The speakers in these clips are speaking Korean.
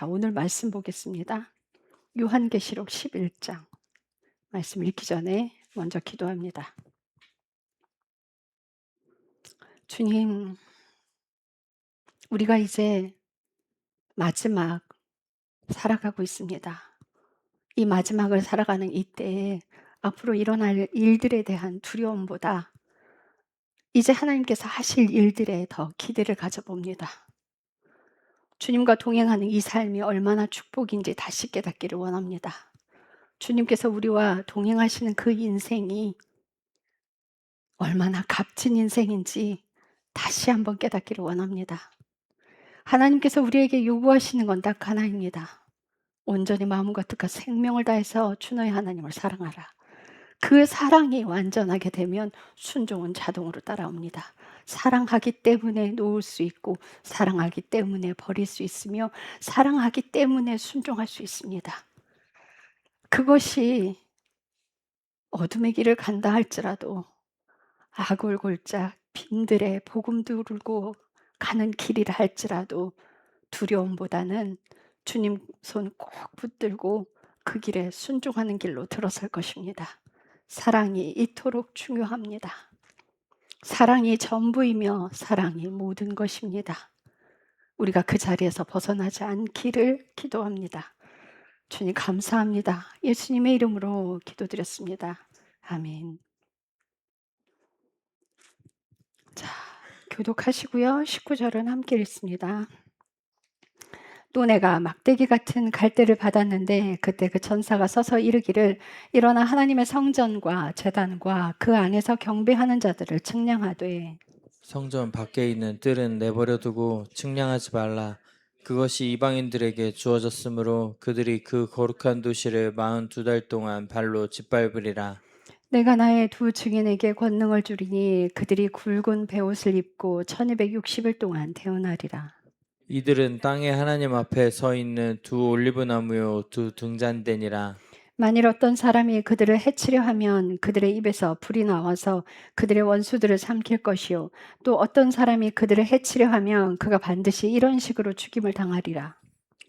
자, 오늘 말씀 보겠습니다. 요한계시록 11장. 말씀 읽기 전에 먼저 기도합니다. 주님, 우리가 이제 마지막 살아가고 있습니다. 이 마지막을 살아가는 이때에 앞으로 일어날 일들에 대한 두려움보다 이제 하나님께서 하실 일들에 더 기대를 가져봅니다. 주님과 동행하는 이 삶이 얼마나 축복인지 다시 깨닫기를 원합니다. 주님께서 우리와 동행하시는 그 인생이 얼마나 값진 인생인지 다시 한번 깨닫기를 원합니다. 하나님께서 우리에게 요구하시는 건 딱 하나입니다. 온전히 마음과 뜻과 생명을 다해서 주 너의 하나님을 사랑하라. 그 사랑이 완전하게 되면 순종은 자동으로 따라옵니다. 사랑하기 때문에 놓을 수 있고, 사랑하기 때문에 버릴 수 있으며, 사랑하기 때문에 순종할 수 있습니다. 그것이 어둠의 길을 간다 할지라도 아골골짝 빈들에 복음 두르고 가는 길이라 할지라도 두려움보다는 주님 손 꼭 붙들고 그 길에 순종하는 길로 들어설 것입니다. 사랑이 이토록 중요합니다. 사랑이 전부이며 사랑이 모든 것입니다. 우리가 그 자리에서 벗어나지 않기를 기도합니다. 주님 감사합니다. 예수님의 이름으로 기도드렸습니다. 아멘. 자, 교독하시고요. 19절은 함께 읽습니다. 또 내가 막대기 같은 갈대를 받았는데 그때 그 천사가 서서 이르기를 일어나 하나님의 성전과 제단과 그 안에서 경배하는 자들을 측량하되 성전 밖에 있는 뜰은 내버려 두고 측량하지 말라. 그것이 이방인들에게 주어졌으므로 그들이 그 거룩한 도시를 42달 동안 발로 짓밟으리라. 내가 나의 두 증인에게 권능을 주리니 그들이 굵은 베옷을 입고 1260일 동안 태어나리라. 이들은 땅에 하나님 앞에 서 있는 두 올리브나무요 두 등잔대니라. 만일 어떤 사람이 그들을 해치려 하면 그들의 입에서 불이 나와서 그들의 원수들을 삼킬 것이요 또 어떤 사람이 그들을 해치려 하면 그가 반드시 이런 식으로 죽임을 당하리라.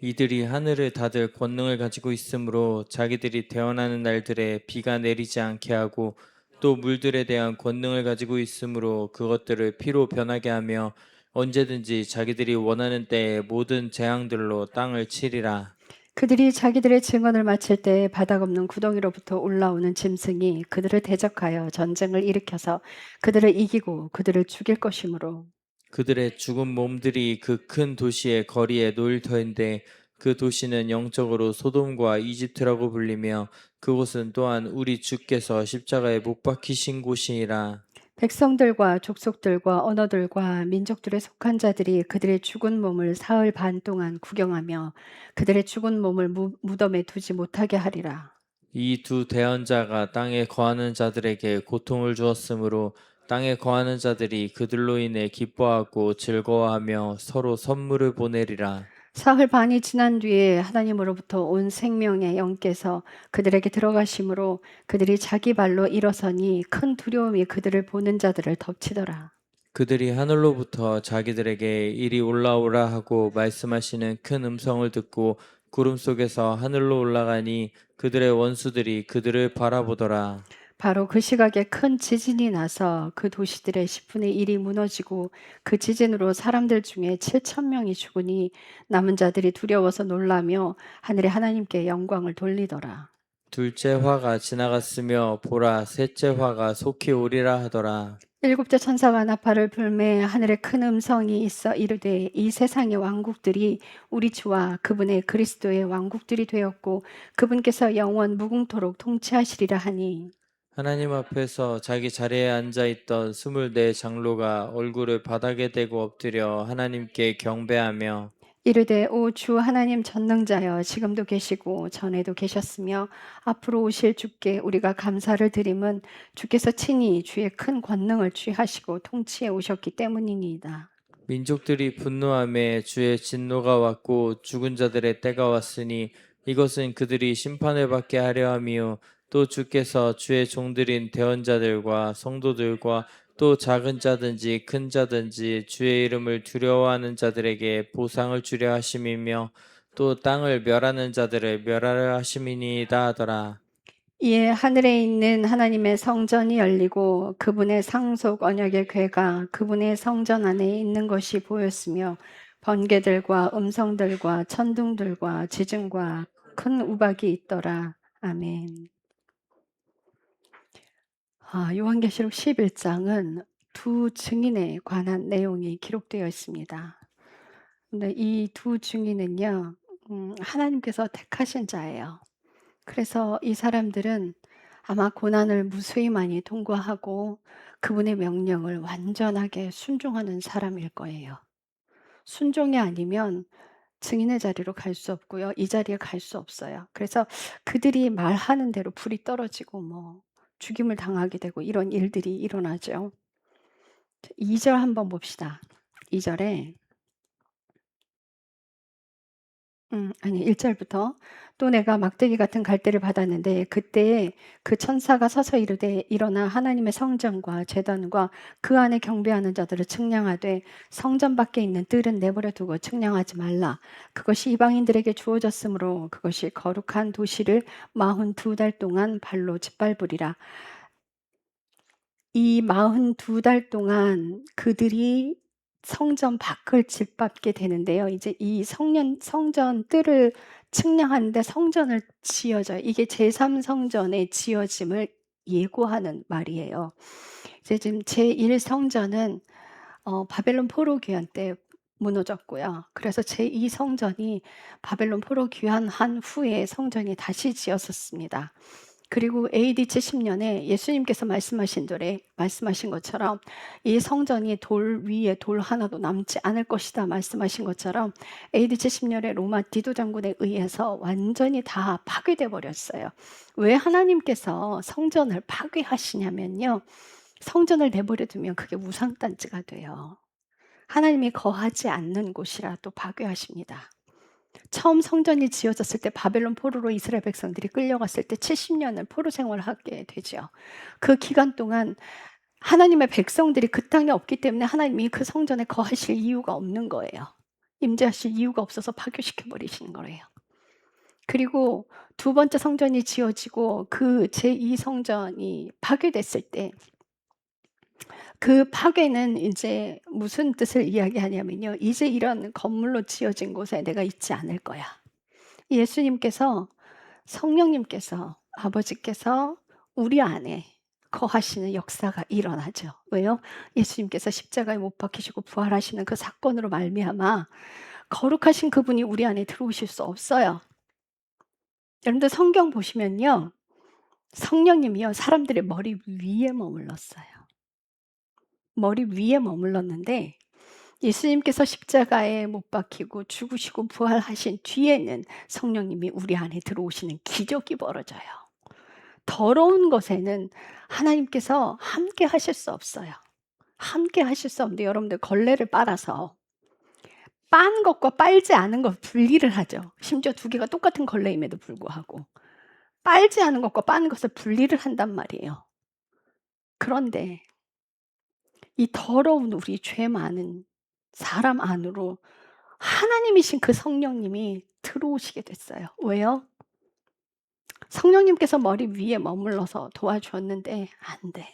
이들이 하늘을 닫을 권능을 가지고 있으므로 자기들이 태어나는 날들에 비가 내리지 않게 하고 또 물들에 대한 권능을 가지고 있으므로 그것들을 피로 변하게 하며 언제든지 자기들이 원하는 때에 모든 재앙들로 땅을 치리라. 그들이 자기들의 증언을 마칠 때 바닥 없는 구덩이로부터 올라오는 짐승이 그들을 대적하여 전쟁을 일으켜서 그들을 이기고 그들을 죽일 것이므로 그들의 죽은 몸들이 그 큰 도시의 거리에 놓일 터인데 그 도시는 영적으로 소돔과 이집트라고 불리며 그곳은 또한 우리 주께서 십자가에 못 박히신 곳이라. 백성들과 족속들과 언어들과 민족들에 속한 자들이 그들의 죽은 몸을 사흘 반 동안 구경하며 그들의 죽은 몸을 무덤에 두지 못하게 하리라. 이 두 대언자가 땅에 거하는 자들에게 고통을 주었으므로 땅에 거하는 자들이 그들로 인해 기뻐하고 즐거워하며 서로 선물을 보내리라. 사흘 반이 지난 뒤에 하나님으로부터 온 생명의 영께서 그들에게 들어가심으로 그들이 자기 발로 일어서니 큰 두려움이 그들을 보는 자들을 덮치더라. 그들이 하늘로부터 자기들에게 이리 올라오라 하고 말씀하시는 큰 음성을 듣고 구름 속에서 하늘로 올라가니 그들의 원수들이 그들을 바라보더라. 바로 그 시각에 큰 지진이 나서 그 도시들의 10분의 1이 무너지고 그 지진으로 사람들 중에 7천 명이 죽으니 남은 자들이 두려워서 놀라며 하늘의 하나님께 영광을 돌리더라. 둘째 화가 지나갔으며 보라 셋째 화가 속히 오리라 하더라. 일곱째 천사가 나팔을 불매 하늘에 큰 음성이 있어 이르되 이 세상의 왕국들이 우리 주와 그분의 그리스도의 왕국들이 되었고 그분께서 영원 무궁토록 통치하시리라 하니 하나님 앞에서 자기 자리에 앉아 있던 24 장로가 얼굴을 바닥에 대고 엎드려 하나님께 경배하며 이르되 오 주 하나님 전능자여 지금도 계시고 전에도 계셨으며 앞으로 오실 주께 우리가 감사를 드림은 주께서 친히 주의 큰 권능을 취하시고 통치해 오셨기 때문이니이다. 민족들이 분노함에 주의 진노가 왔고 죽은 자들의 때가 왔으니 이것은 그들이 심판을 받게 하려 함이요 또 주께서 주의 종들인 대언자들과 성도들과 또 작은 자든지 큰 자든지 주의 이름을 두려워하는 자들에게 보상을 주려 하심이며 또 땅을 멸하는 자들을 멸하려 하심이니이다 하더라. 이에 하늘에 있는 하나님의 성전이 열리고 그분의 상속 언약의 궤가 그분의 성전 안에 있는 것이 보였으며 번개들과 음성들과 천둥들과 지진과 큰 우박이 있더라. 아멘. 요한계시록 11장은 두 증인에 관한 내용이 기록되어 있습니다. 근데 이 두 증인은요, 하나님께서 택하신 자예요. 그래서 이 사람들은 아마 고난을 무수히 많이 통과하고 그분의 명령을 완전하게 순종하는 사람일 거예요. 순종이 아니면 증인의 자리로 갈 수 없고요. 이 자리에 갈 수 없어요. 그래서 그들이 말하는 대로 불이 떨어지고 죽임을 당하게 되고 이런 일들이 일어나죠. 2절 한번 봅시다. 2절에 아니 1절부터 또 내가 막대기 같은 갈대를 받았는데 그때에 그 천사가 서서 이르되 일어나 하나님의 성전과 제단과 그 안에 경배하는 자들을 측량하되 성전 밖에 있는 뜰은 내버려 두고 측량하지 말라. 그것이 이방인들에게 주어졌으므로 그것이 거룩한 도시를 42달 동안 발로 짓밟으리라. 이 42달 동안 그들이 성전 밖을 짓밟게 되는데요. 이제 이 성전 뜰을 측량하는데 성전을 지어져요. 이게 제3성전의 지어짐을 예고하는 말이에요. 이제 지금 제1성전은 바벨론 포로 귀환 때 무너졌고요. 그래서 제2성전이 바벨론 포로 귀환한 후에 성전이 다시 지어졌습니다. 그리고 AD 70년에 예수님께서 말씀하신 것처럼 이 성전이 돌 위에 돌 하나도 남지 않을 것이다 말씀하신 것처럼 AD 70년에 로마 디도 장군에 의해서 완전히 다 파괴돼 버렸어요. 왜 하나님께서 성전을 파괴하시냐면요. 성전을 내버려 두면 그게 우상단지가 돼요. 하나님이 거하지 않는 곳이라 또 파괴하십니다. 처음 성전이 지어졌을 때 바벨론 포로로 이스라엘 백성들이 끌려갔을 때 70년을 포로 생활을 하게 되죠. 그 기간 동안 하나님의 백성들이 그 땅에 없기 때문에 하나님이 그 성전에 거하실 이유가 없는 거예요. 임재하실 이유가 없어서 파괴시켜 버리시는 거예요. 그리고 두 번째 성전이 지어지고 그 제2성전이 파괴됐을 때 그 파괴는 이제 무슨 뜻을 이야기하냐면요. 이제 이런 건물로 지어진 곳에 내가 있지 않을 거야. 예수님께서 성령님께서 아버지께서 우리 안에 거하시는 역사가 일어나죠. 왜요? 예수님께서 십자가에 못 박히시고 부활하시는 그 사건으로 말미암아 거룩하신 그분이 우리 안에 들어오실 수 없어요. 여러분들 성경 보시면요. 성령님이요. 사람들의 머리 위에 머물렀어요. 머리 위에 머물렀는데 예수님께서 십자가에 못 박히고 죽으시고 부활하신 뒤에는 성령님이 우리 안에 들어오시는 기적이 벌어져요. 더러운 것에는 하나님께서 함께 하실 수 없어요. 함께 하실 수 없는데 여러분들 걸레를 빨아서 빤 것과 빨지 않은 것 분리를 하죠. 심지어 두 개가 똑같은 걸레임에도 불구하고 빨지 않은 것과 빤 것을 분리를 한단 말이에요. 그런데 이 더러운 우리 죄 많은 사람 안으로 하나님이신 그 성령님이 들어오시게 됐어요. 왜요? 성령님께서 머리 위에 머물러서 도와주었는데 안 돼.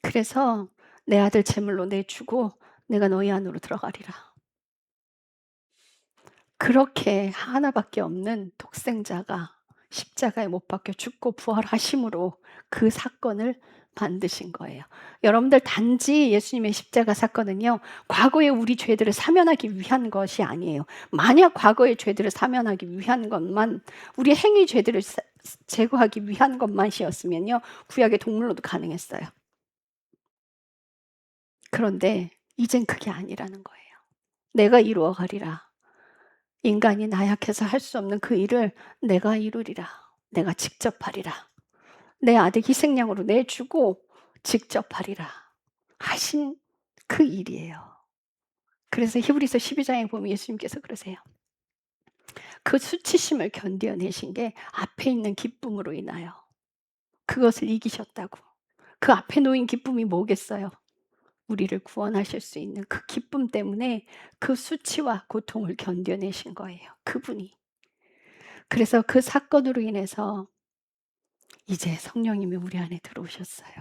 그래서 내 아들 제물로 내주고 내가 너희 안으로 들어가리라. 그렇게 하나밖에 없는 독생자가 십자가에 못 박혀 죽고 부활하심으로 그 사건을 만드신 거예요. 여러분들 단지 예수님의 십자가 사건은요. 과거의 우리 죄들을 사면하기 위한 것이 아니에요. 만약 과거의 죄들을 사면하기 위한 것만 우리 행위 죄들을 제거하기 위한 것만이었으면요. 구약의 동물로도 가능했어요. 그런데 이젠 그게 아니라는 거예요. 내가 이루어 가리라. 인간이 나약해서 할 수 없는 그 일을 내가 이루리라. 내가 직접 하리라. 내 아들 희생양으로 내주고 직접 하리라. 하신 그 일이에요. 그래서 히브리서 12장에 보면 예수님께서 그러세요. 그 수치심을 견뎌내신 게 앞에 있는 기쁨으로 인하여 그것을 이기셨다고. 그 앞에 놓인 기쁨이 뭐겠어요? 우리를 구원하실 수 있는 그 기쁨 때문에 그 수치와 고통을 견뎌내신 거예요, 그분이. 그래서 그 사건으로 인해서 이제 성령님이 우리 안에 들어오셨어요.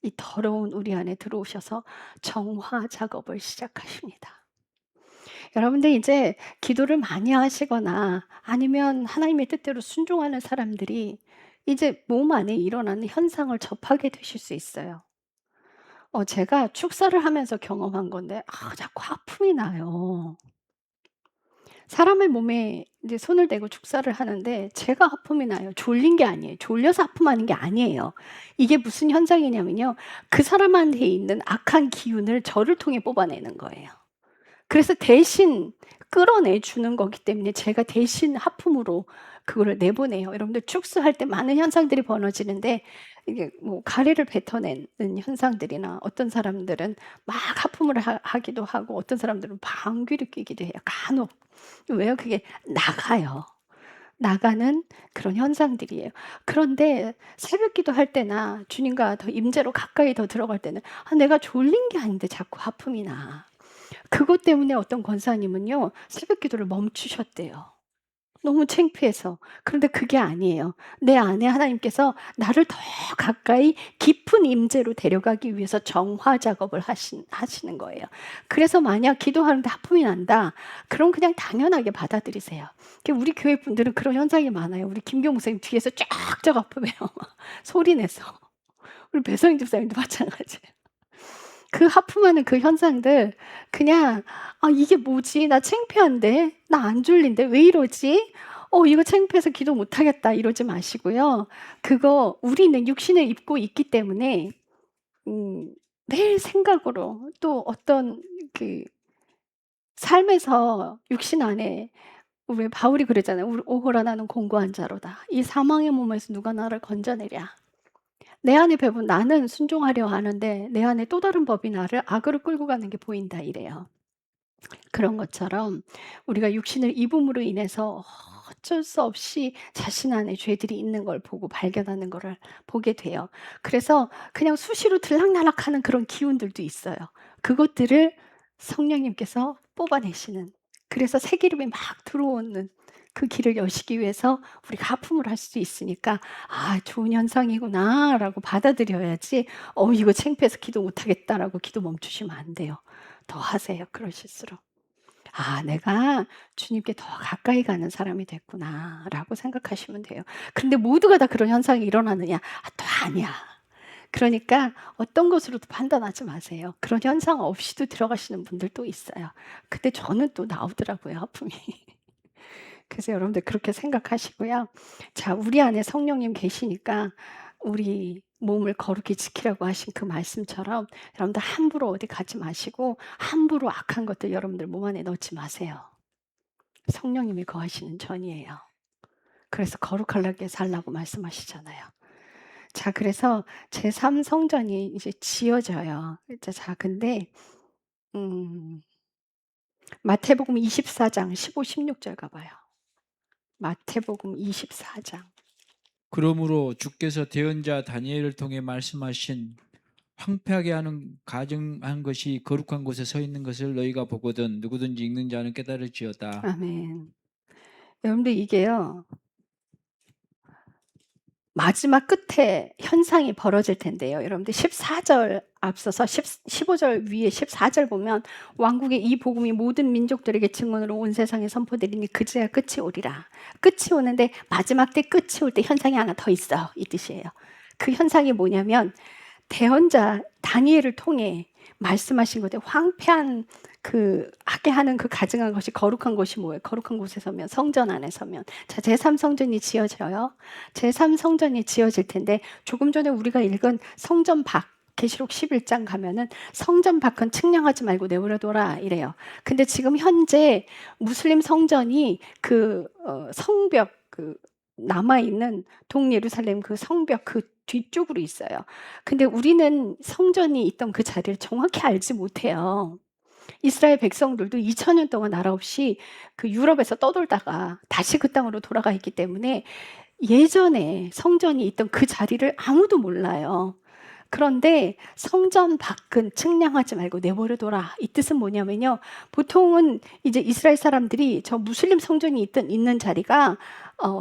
이 더러운 우리 안에 들어오셔서 정화 작업을 시작하십니다. 여러분들 이제 기도를 많이 하시거나 아니면 하나님의 뜻대로 순종하는 사람들이 이제 몸 안에 일어나는 현상을 접하게 되실 수 있어요. 제가 축사를 하면서 경험한 건데 자꾸 아픔이 나요. 사람의 몸에 이제 손을 대고 축사를 하는데 제가 아픔이 나요. 졸린 게 아니에요. 졸려서 아픔하는 게 아니에요. 이게 무슨 현상이냐면요. 그 사람한테 있는 악한 기운을 저를 통해 뽑아내는 거예요. 그래서 대신 끌어내 주는 거기 때문에 제가 대신 하품으로 그거를 내보내요. 여러분들 축사할 때 많은 현상들이 벌어지는데 이게 뭐 가래를 뱉어내는 현상들이나 어떤 사람들은 막 하품을 하기도 하고 어떤 사람들은 방귀를 뀌기도 해요. 간혹. 왜요? 그게 나가요. 나가는 그런 현상들이에요. 그런데 새벽 기도할 때나 주님과 더 임재로 가까이 더 들어갈 때는 내가 졸린 게 아닌데 자꾸 하품이 나. 그것 때문에 어떤 권사님은요, 새벽 기도를 멈추셨대요. 너무 창피해서. 그런데 그게 아니에요. 내 안에 하나님께서 나를 더 가까이 깊은 임재로 데려가기 위해서 정화 작업을 하시는 거예요. 그래서 만약 기도하는데 하품이 난다. 그럼 그냥 당연하게 받아들이세요. 우리 교회 분들은 그런 현상이 많아요. 우리 김경 목사님 뒤에서 쫙쫙 아프면 소리 내서. 우리 배성인 집사님도 마찬가지예요. 그 하품하는 그 현상들 그냥 '아 이게 뭐지? 나 창피한데? 나 안 졸린데? 왜 이러지? 이거 창피해서 기도 못 하겠다.' 이러지 마시고요. 그거 우리는 육신을 입고 있기 때문에 매일 생각으로 또 어떤 그 삶에서 육신 안에 왜 바울이 그러잖아요. 오호라 나는 공고한 자로다. 이 사망의 몸에서 누가 나를 건져내랴. 내 안에 배분 나는 순종하려 하는데 내 안에 또 다른 법이 나를 악으로 끌고 가는 게 보인다 이래요. 그런 것처럼 우리가 육신을 입음으로 인해서 어쩔 수 없이 자신 안에 죄들이 있는 걸 보고 발견하는 거를 보게 돼요. 그래서 그냥 수시로 들락날락하는 그런 기운들도 있어요. 그것들을 성령님께서 뽑아내시는, 그래서 새 기름이 막 들어오는 그 길을 여시기 위해서 우리가 하품을 할 수 있으니까 '아 좋은 현상이구나.'라고 받아들여야지 이거 창피해서 기도 못 하겠다.'라고 기도 멈추시면 안 돼요. 더 하세요 그러실수록. '아 내가 주님께 더 가까이 가는 사람이 됐구나.'라고 생각하시면 돼요. 근데 모두가 다 그런 현상이 일어나느냐? 또 아니야. 그러니까 어떤 것으로도 판단하지 마세요. 그런 현상 없이도 들어가시는 분들도 있어요. 근데 저는 또 나오더라고요 아픔이. 그래서 여러분들 그렇게 생각하시고요. 자 우리 안에 성령님 계시니까 우리 몸을 거룩히 지키라고 하신 그 말씀처럼 여러분들 함부로 어디 가지 마시고 함부로 악한 것들 여러분들 몸 안에 넣지 마세요. 성령님이 거하시는 전이에요. 그래서 거룩하게 살라고 말씀하시잖아요. 자 그래서 제3 성전이 이제 지어져요. 자 근데 음 마태복음 24장 15-16절 가 봐요. 마태복음 24장. 그러므로 주께서 대언자 다니엘을 통해 말씀하신 황폐하게 하는 가증한 것이 거룩한 곳에 서 있는 것을 너희가 보거든 누구든지 읽는 자는 깨달을지어다. 아멘. 여러분들 이게요. 마지막 끝에 현상이 벌어질 텐데요. 여러분들 14절 앞서서 15절 위에 14절 보면 왕국의 이 복음이 모든 민족들에게 증언으로 온 세상에 선포되리니 그제야 끝이 오리라. 끝이 오는데 마지막 때 끝이 올 때 현상이 하나 더 있어. 이 뜻이에요. 그 현상이 뭐냐면 대언자 다니엘을 통해 말씀하신 것에 황폐한 그 하게 하는 그 가증한 것이 거룩한 곳이 뭐예요? 거룩한 곳에 서면 성전 안에 서면 자 제3 성전이 지어져요. 제3 성전이 지어질 텐데 조금 전에 우리가 읽은 성전 밖 계시록 11장 가면은 성전 밖은 측량하지 말고 내버려둬라 이래요. 근데 지금 현재 무슬림 성전이 그 성벽 그 남아 있는 동예루살렘 그 성벽 그 뒤쪽으로 있어요. 근데 우리는 성전이 있던 그 자리를 정확히 알지 못해요. 이스라엘 백성들도 2000년 동안 나라 없이 그 유럽에서 떠돌다가 다시 그 땅으로 돌아가 있기 때문에 예전에 성전이 있던 그 자리를 아무도 몰라요. 그런데 성전 밖은 측량하지 말고 내버려둬라. 이 뜻은 뭐냐면요. 보통은 이제 이스라엘 사람들이 저 무슬림 성전이 있는 자리가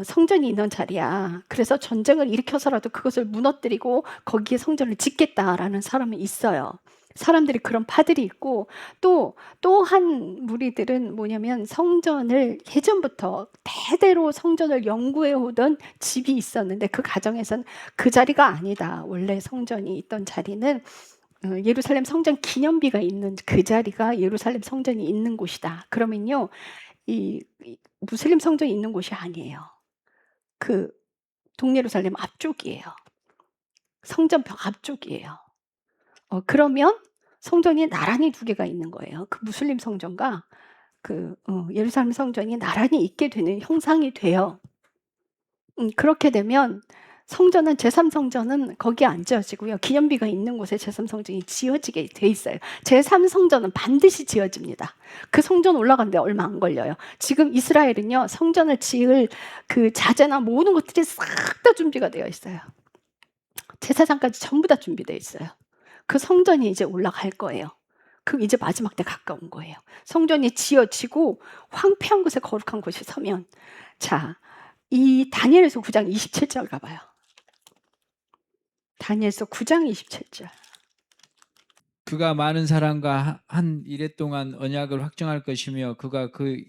성전이 있는 자리야. 그래서 전쟁을 일으켜서라도 그것을 무너뜨리고 거기에 성전을 짓겠다라는 사람이 있어요. 사람들이 그런 파들이 있고 또 한 무리들은 뭐냐면 성전을 예전부터 대대로 성전을 연구해 오던 집이 있었는데 그 가정에서는 그 자리가 아니다. 원래 성전이 있던 자리는 예루살렘 성전 기념비가 있는 그 자리가 예루살렘 성전이 있는 곳이다. 그러면요, 이 무슬림 성전이 있는 곳이 아니에요. 그 동예루살렘 앞쪽이에요. 성전벽 앞쪽이에요. 그러면 성전이 나란히 두 개가 있는 거예요. 그 무슬림 성전과 그 예루살렘 성전이 나란히 있게 되는 형상이 돼요. 그렇게 되면 성전은 제3성전은 거기에 안 지어지고요. 기념비가 있는 곳에 제3성전이 지어지게 돼 있어요. 제3성전은 반드시 지어집니다. 그 성전 올라가는데 얼마 안 걸려요. 지금 이스라엘은요, 성전을 지을 그 자재나 모든 것들이 싹 다 준비가 되어 있어요. 제사장까지 전부 다 준비되어 있어요. 그 성전이 이제 올라갈 거예요. 그럼 이제 마지막 때 가까운 거예요. 성전이 지어지고 황폐한 곳에 거룩한 곳이 서면, 자, 이 다니엘서 9장 27절 가봐요. 다니엘서 9장 27절. 그가 많은 사람과 한 이래 동안 언약을 확정할 것이며 그가 그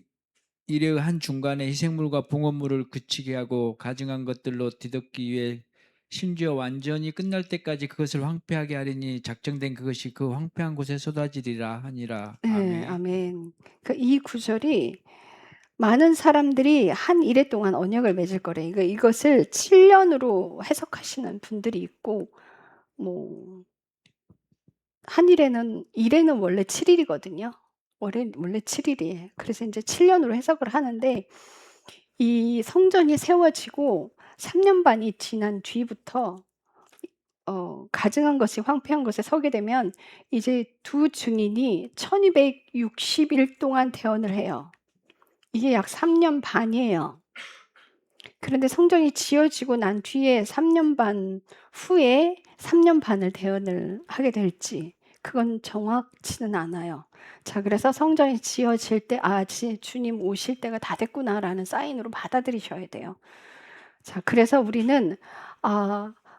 이래 한 중간에 희생물과 봉헌물을 그치게 하고 가증한 것들로 뒤덮기 위해 심지어 완전히 끝날 때까지 그것을 황폐하게 하리니 작정된 그것이 그 황폐한 곳에 쏟아지리라 하니라. 네, 아멘. 아멘. 이 구절이 많은 사람들이 한 일해 동안 언약을 맺을 거래. 이것을 7년으로 해석하시는 분들이 있고, 뭐 한 일에는 원래 7일이거든요. 원래 7일이에요. 그래서 이제 7년으로 해석을 하는데, 이 성전이 세워지고 3년 반이 지난 뒤부터 가증한 것이 황폐한 것에 서게 되면 이제 두 증인이 1260일 동안 대언을 해요. 이게 약 3년 반이에요. 그런데 성전이 지어지고 난 뒤에 3년 반 후에 3년 반을 대언을 하게 될지 그건 정확치는 않아요. 자, 그래서 성전이 지어질 때 주님 오실 때가 다 됐구나라는 사인으로 받아들이셔야 돼요. 자, 그래서 우리는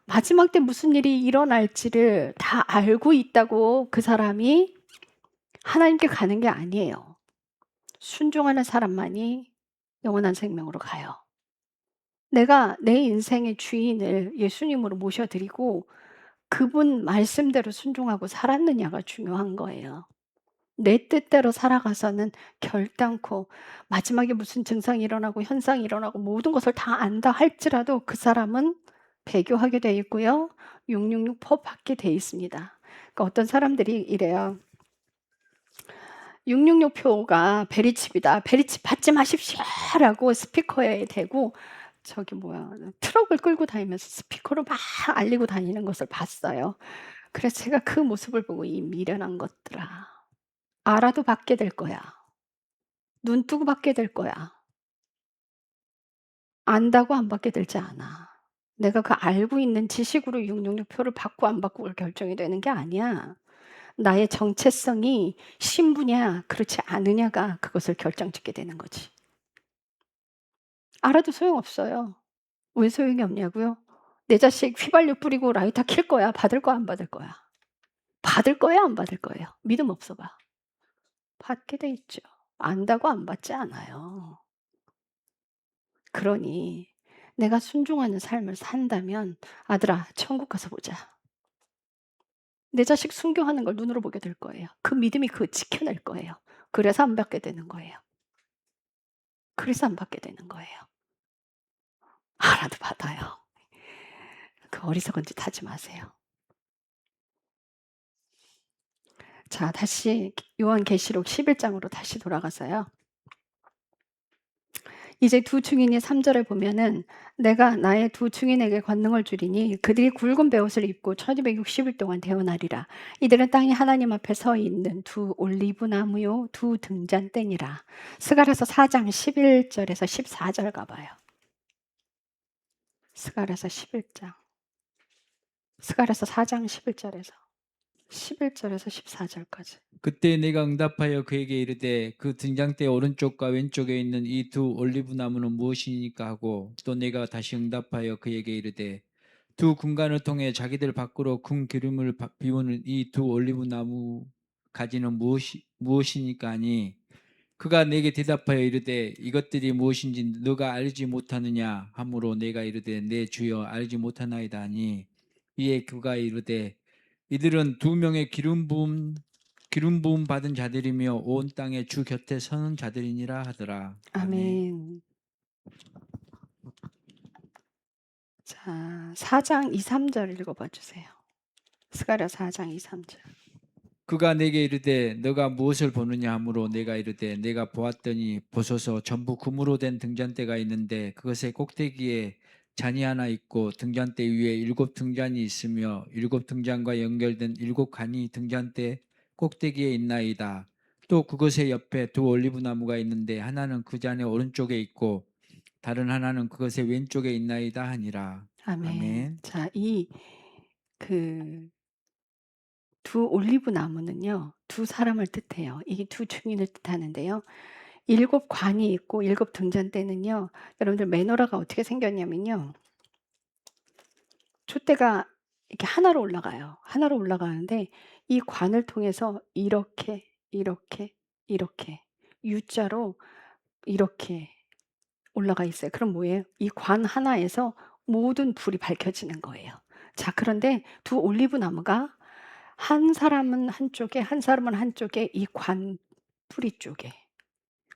마지막 때 무슨 일이 일어날지를 다 알고 있다고 그 사람이 하나님께 가는 게 아니에요. 순종하는 사람만이 영원한 생명으로 가요. 내가 내 인생의 주인을 예수님으로 모셔드리고 그분 말씀대로 순종하고 살았느냐가 중요한 거예요. 내 뜻대로 살아가서는 결단코 마지막에 무슨 증상이 일어나고 현상이 일어나고 모든 것을 다 안다 할지라도 그 사람은 배교하게 돼 있고요. 666 받게 돼 있습니다. 그러니까 어떤 사람들이 이래요. 666표가 베리칩이다. 베리칩 받지 마십시오라고 스피커에 대고 트럭을 끌고 다니면서 스피커로 막 알리고 다니는 것을 봤어요. 그래서 제가 그 모습을 보고 이 미련한 것들아. 알아도 받게 될 거야. 눈 뜨고 받게 될 거야. 안다고 안 받게 되지 않아. 내가 그 알고 있는 지식으로 666표를 받고 안 받고를 결정이 되는 게 아니야. 나의 정체성이 신부냐 그렇지 않으냐가 그것을 결정짓게 되는 거지. 알아도 소용없어요. 왜 소용이 없냐고요? 내 자식 휘발유 뿌리고 라이터 킬 거야. 받을 거야 안 받을 거야? 받을 거야 안 받을 거예요? 믿음 없어 봐. 받게 돼 있죠. 안다고 안 받지 않아요. 그러니 내가 순종하는 삶을 산다면 아들아 천국 가서 보자. 내 자식 순교하는 걸 눈으로 보게 될 거예요. 그 믿음이 그거 지켜낼 거예요. 그래서 안 받게 되는 거예요. 그래서 안 받게 되는 거예요. 알아도 받아요. 그 어리석은 짓 하지 마세요. 자, 다시 요한계시록 11장으로 다시 돌아가서요. 이제 두 증인이 3절에 보면은 내가 나의 두 증인에게 권능을 주리니 그들이 굵은 베옷을 입고 1260일 동안 대언하리라. 이들은 땅에 하나님 앞에 서 있는 두 올리브 나무요 두 등잔대니라. 스가랴서 4장 11절에서 14절 가봐요. 스가랴서 11장 스가랴서 4장 11절에서 14절까지. 그때 내가 응답하여 그에게 이르되 그 등잔대 오른쪽과 왼쪽에 있는 이 두 올리브 나무는 무엇이니까 하고 또 내가 다시 응답하여 그에게 이르되 두 군간을 통해 자기들 밖으로 군 기름을 비우는 이 두 올리브 나무 가지는 무엇이니까 하니 그가 내게 대답하여 이르되 이것들이 무엇인지 너가 알지 못하느냐 하므로 내가 이르되 내 주여 알지 못하나이다 하니 이에 그가 이르되 이들은 두 명의 기름 부음 받은 자들이며 온 땅의 주 곁에 서는 자들이니라 하더라. 아멘. 아멘. 자, 4장 2, 3절 읽어봐 주세요. 스가랴 4장 2, 3절. 그가 내게 이르되 너가 무엇을 보느냐 하므로 내가 이르되 내가 보았더니 보소서 전부 금으로 된 등잔대가 있는데 그것의 꼭대기에 잔이 하나 있고 등잔대 위에 7 등잔이 있으며 7 등잔과 연결된 7 간이 등잔대 꼭대기에 있나이다. 또 그것의 옆에 두 올리브 나무가 있는데 하나는 그 잔의 오른쪽에 있고 다른 하나는 그것의 왼쪽에 있나이다 하니라. 아멘. 아멘. 자, 두 올리브 나무는요, 두 사람을 뜻해요. 이게 두 증인을 뜻하는데요. 7 관이 있고 7 등잔대는요, 여러분들 메노라가 어떻게 생겼냐면요. 촛대가 이렇게 하나로 올라가요. 하나로 올라가는데 이 관을 통해서 이렇게, 이렇게, 이렇게 U자로 이렇게 올라가 있어요. 그럼 뭐예요? 이 관 하나에서 모든 불이 밝혀지는 거예요. 자, 그런데 두 올리브 나무가 한 사람은 한쪽에, 한 사람은 한쪽에 이 관 뿌리 쪽에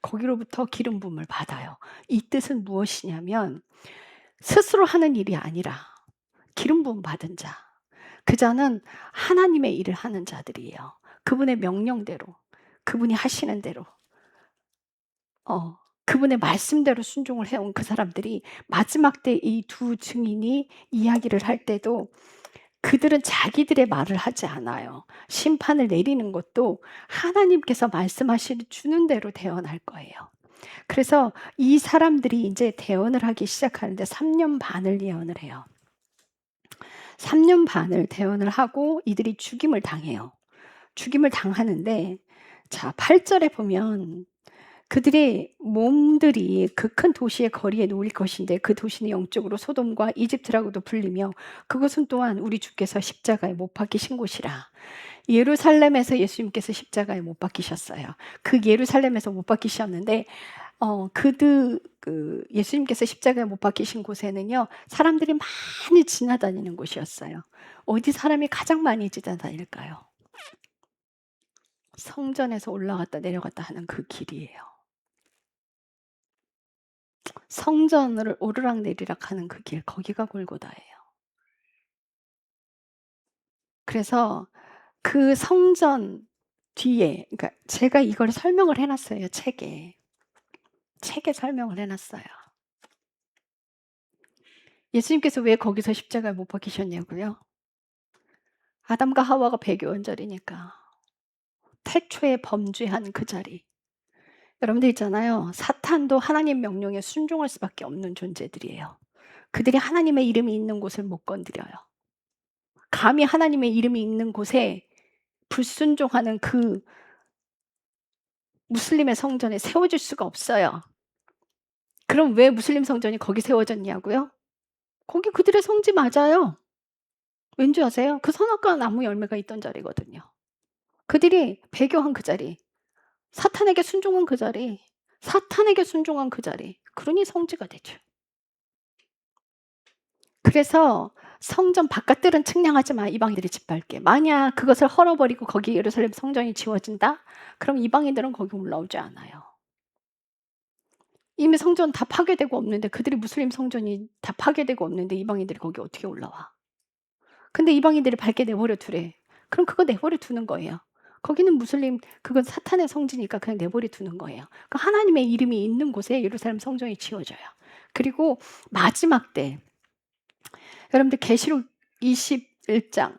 거기로부터 기름 부음을 받아요. 이 뜻은 무엇이냐면 스스로 하는 일이 아니라 기름 부음 받은 자. 그 자는 하나님의 일을 하는 자들이에요. 그분의 명령대로, 그분이 하시는 대로, 그분의 말씀대로 순종을 해온 그 사람들이 마지막 때 이 두 증인이 이야기를 할 때도 그들은 자기들의 말을 하지 않아요. 심판을 내리는 것도 하나님께서 주는 대로 대언할 거예요. 그래서 이 사람들이 이제 대언을 하기 시작하는데 3년 반을 예언을 해요. 3년 반을 대언을 하고 이들이 죽임을 당해요. 죽임을 당하는데, 자, 8절에 보면 그들의 몸들이 그 큰 도시의 거리에 놓일 것인데 그 도시는 영적으로 소돔과 이집트라고도 불리며 그것은 또한 우리 주께서 십자가에 못 박히신 곳이라. 예루살렘에서 예수님께서 십자가에 못 박히셨어요. 그 예루살렘에서 못 박히셨는데 예수님께서 십자가에 못 박히신 곳에는요, 사람들이 많이 지나다니는 곳이었어요. 어디 사람이 가장 많이 지나다닐까요? 성전에서 올라갔다 내려갔다 하는 그 길이에요. 성전을 오르락내리락 하는 그 길, 거기가 골고다예요. 그래서 그 성전 뒤에, 그러니까 제가 이걸 설명을 해놨어요, 책에 설명을 해놨어요. 예수님께서 왜 거기서 십자가에 못 박히셨냐고요? 아담과 하와가 배교원절이니까 태초에 범죄한 그 자리. 여러분들 있잖아요. 사탄도 하나님 명령에 순종할 수밖에 없는 존재들이에요. 그들이 하나님의 이름이 있는 곳을 못 건드려요. 감히 하나님의 이름이 있는 곳에 불순종하는 그 무슬림의 성전에 세워질 수가 없어요. 그럼 왜 무슬림 성전이 거기 세워졌냐고요? 거기 그들의 성지 맞아요. 왠지 아세요? 그 선악과 나무 열매가 있던 자리거든요. 그들이 배교한 그 자리, 사탄에게 순종한 그 자리, 그러니 성지가 되죠. 그래서 성전 바깥들은 측량하지 마. 이방인들이 짓밟게. 만약 그것을 헐어버리고 거기 예루살렘 성전이 지워진다? 그럼 이방인들은 거기 올라오지 않아요. 이미 성전 다 파괴되고 없는데, 그들이 무슬림 성전이 다 파괴되고 없는데 이방인들이 거기 어떻게 올라와? 근데 이방인들이 밟게 내버려 두래. 그럼 그거 내버려 두는 거예요. 거기는 무슬림, 그건 사탄의 성지니까 그냥 내버려 두는 거예요. 그 하나님의 이름이 있는 곳에 예루살렘 성전이 지어져요. 그리고 마지막 때, 여러분들 계시록 21장,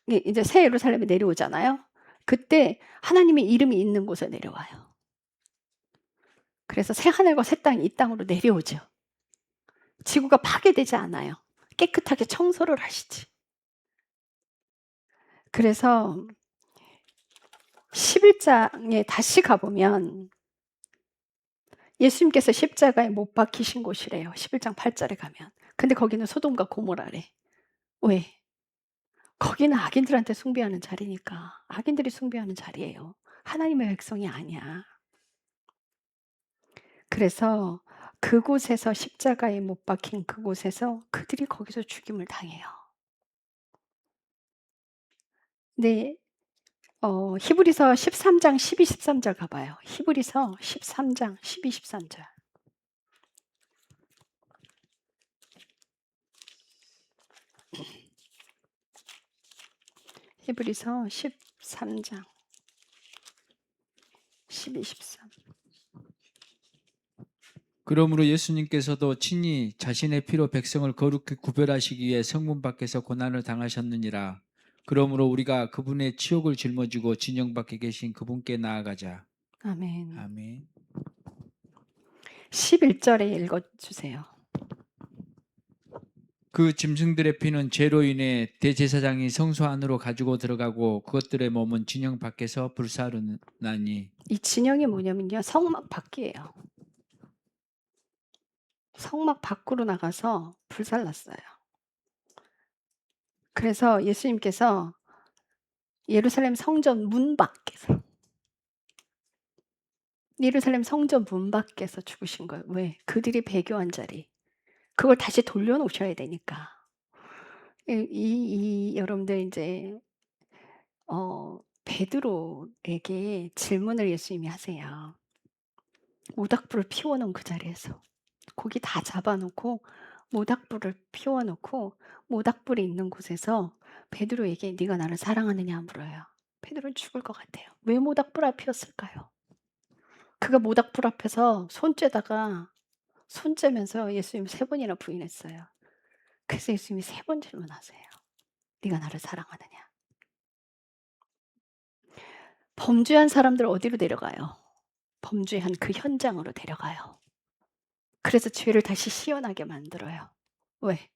이제 새 예루살렘에 내려오잖아요. 그때 하나님의 이름이 있는 곳에 내려와요. 그래서 새 하늘과 새 땅이 이 땅으로 내려오죠. 지구가 파괴되지 않아요. 깨끗하게 청소를 하시지. 그래서 11장에 다시 가보면 예수님께서 십자가에 못 박히신 곳이래요. 11장 8절에 가면. 근데 거기는 소돔과 고모라래. 왜? 거기는 악인들한테 숭배하는 자리니까. 악인들이 숭배하는 자리예요. 하나님의 백성이 아니야. 그래서 그곳에서 십자가에 못 박힌 그곳에서 그들이 거기서 죽임을 당해요. 근데 히브리서 13장 12, 13절 가봐요. 히브리서 13장 12, 13절. 히브리서 13장 12, 13. 그러므로 예수님께서도 친히 자신의 피로 백성을 거룩히 구별하시기 위해 성문 밖에서 고난을 당하셨느니라. 그러므로 우리가 그분의 치욕을 짊어지고 진영 밖에 계신 그분께 나아가자. 아멘. 아멘. 11절에 읽어주세요. 그 짐승들의 피는 죄로 인해 대제사장이 성소 안으로 가지고 들어가고 그것들의 몸은 진영 밖에서 불사르나니. 이 진영이 뭐냐면요. 성막 밖이에요. 성막 밖으로 나가서 불살랐어요. 그래서 예수님께서 예루살렘 성전 문 밖에서 죽으신 거예요. 왜? 그들이 배교한 자리. 그걸 다시 돌려놓으셔야 되니까. 여러분들 이제 베드로에게 질문을 예수님이 하세요. 모닥불을 피워놓은 그 자리에서 고기 다 잡아놓고 모닥불을 피워놓고 모닥불이 있는 곳에서 베드로에게 네가 나를 사랑하느냐 물어요. 베드로는 죽을 것 같아요. 왜 모닥불을 피웠을까요? 그가 모닥불 앞에서 손째면서 예수님 3번이나 부인했어요. 그래서 예수님이 3번 질문하세요. 네가 나를 사랑하느냐? 범죄한 사람들 어디로 데려가요? 범죄한 그 현장으로 데려가요. 그래서 죄를 다시 시원하게 만들어요. 왜?